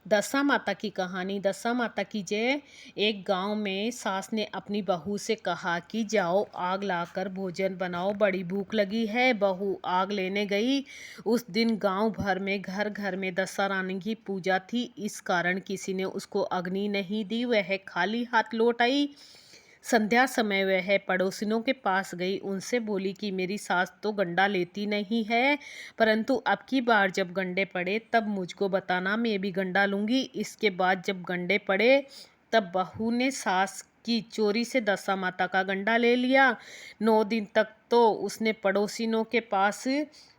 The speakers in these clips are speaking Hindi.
दशा माता की कहानी। दशा माता की जय। एक गांव में सास ने अपनी बहू से कहा कि जाओ आग लाकर भोजन बनाओ, बड़ी भूख लगी है। बहू आग लेने गई। उस दिन गांव भर में घर घर में दशा रानी की पूजा थी, इस कारण किसी ने उसको अग्नि नहीं दी। वह खाली हाथ लौट आई। संध्या समय वह पड़ोसिनों के पास गई, उनसे बोली कि मेरी सास तो गंडा लेती नहीं है, परंतु अब की बार जब गंडे पड़े तब मुझको बताना, मैं भी गंडा लूँगी। इसके बाद जब गंडे पड़े तब बहू ने सास की चोरी से दशा माता का गंडा ले लिया। 9 दिन तक तो उसने पड़ोसिनों के पास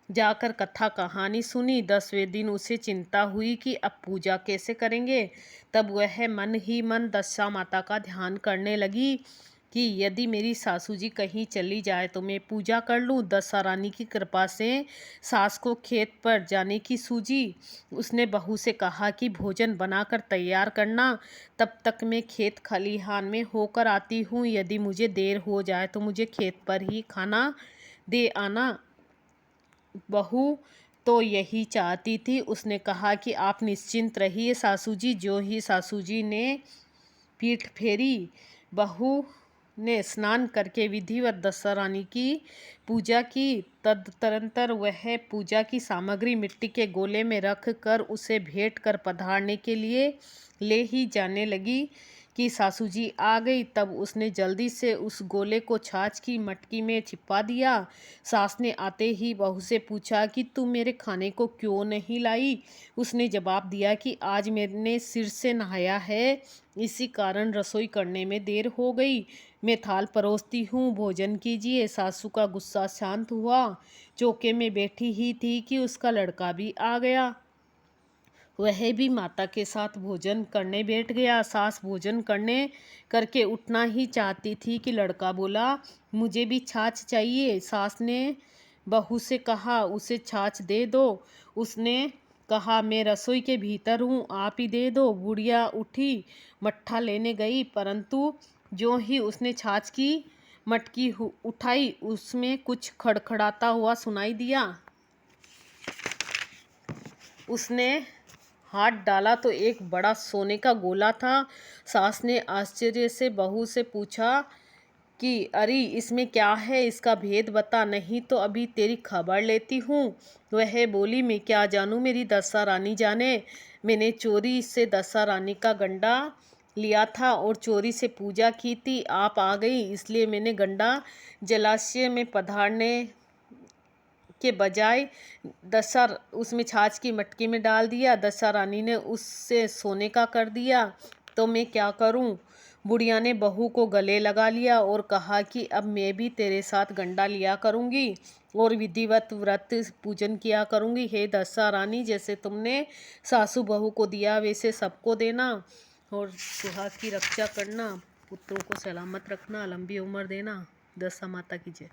जाकर कथा कहानी सुनी। 10वें दिन उसे चिंता हुई कि अब पूजा कैसे करेंगे। तब वह मन ही मन दशा माता का ध्यान करने लगी कि यदि मेरी सासू जी कहीं चली जाए तो मैं पूजा कर लूं। दशा रानी की कृपा से सास को खेत पर जाने की सूझी। उसने बहू से कहा कि भोजन बनाकर तैयार करना, तब तक मैं खेत खलिहान में होकर आती हूँ। यदि मुझे देर हो जाए तो मुझे खेत पर ही खाना दे आना। बहू तो यही चाहती थी। उसने कहा कि आप निश्चिंत रहिए सासू जी। जो ही सासू जी ने पीठ फेरी, बहू ने स्नान करके विधिवत दशा रानी की पूजा की। तदनंतर वह पूजा की सामग्री मिट्टी के गोले में रख कर उसे भेंट कर पधारने के लिए ले ही जाने लगी कि सासू जी आ गई। तब उसने जल्दी से उस गोले को छाछ की मटकी में छिपा दिया। सास ने आते ही बहू से पूछा कि तू मेरे खाने को क्यों नहीं लाई। उसने जवाब दिया कि आज मैंने सिर से नहाया है, इसी कारण रसोई करने में देर हो गई। मैं थाल परोसती हूँ, भोजन कीजिए। सासू का गुस्सा शांत हुआ। चौके में बैठी ही थी कि उसका लड़का भी आ गया। वह भी माता के साथ भोजन करने बैठ गया। सास भोजन करके उठना ही चाहती थी कि लड़का बोला, मुझे भी छाछ चाहिए। सास ने बहू से कहा, उसे छाछ दे दो। उसने कहा, मैं रसोई के भीतर हूँ, आप ही दे दो। बुढ़िया उठी, मट्ठा लेने गई, परंतु जो ही उसने छाछ की मटकी उठाई, उसमें कुछ खड़खड़ाता हुआ सुनाई दिया। उसने हाथ डाला तो एक बड़ा सोने का गोला था। सास ने आश्चर्य से बहू से पूछा कि अरे इसमें क्या है, इसका भेद बता, नहीं तो अभी तेरी खबर लेती हूँ। वह बोली, मैं क्या जानूँ, मेरी दशा रानी जाने। मैंने चोरी से दशा रानी का गंडा लिया था और चोरी से पूजा की थी। आप आ गई इसलिए मैंने गंडा जलाशय में पधारने के बजाय उसमें छाछ की मटकी में डाल दिया। दशा रानी ने उससे सोने का कर दिया, तो मैं क्या करूं। बुढ़िया ने बहू को गले लगा लिया और कहा कि अब मैं भी तेरे साथ गंडा लिया करूंगी और विधिवत व्रत पूजन किया करूंगी। हे दशा रानी, जैसे तुमने सासू बहू को दिया वैसे सबको देना और सुहाग की रक्षा करना, पुत्रों को सलामत रखना, लंबी उम्र देना। दशा माता की जय।